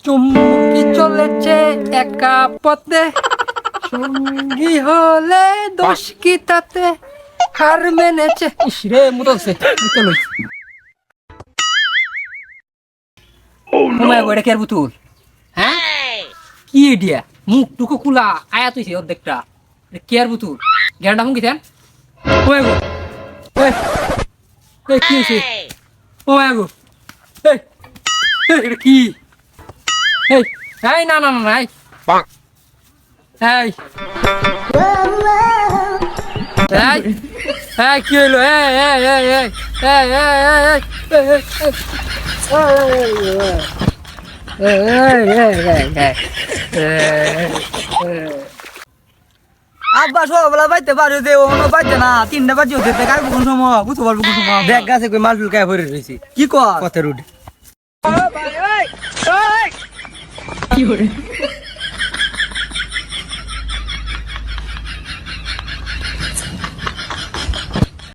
চুমকি চলেছে একা পথে, সঙ্গী হলে দোষ কি তাতে, হার মেনেছে। ইস রে মুতলছে মুতল ওমায় গোড়া কেয়ার বুতুল। হ্যাঁ কি এডিয়া মুখ টুকু কুলা আয়া তুইছে অর্ধেকটা কেয়ার বুতুল জ্ঞানটা হুম গেছেন ওমায় গো। এই কি হয়েছে ওমায় গো? এটা কি? এই এই না না না না এই এই এই এই কি হইলো? এই এই এই এই এই আব্বা সকালবেলা বাইতে পারে যে অন্য বাইতে না 3টা বাজে হতে কাকু কোন সময় বুঝতে পারবো কোন সময় ব্যাগ গাছে কই মালফুল কায় ভরে রইছি কি কর পথের উঠে। কি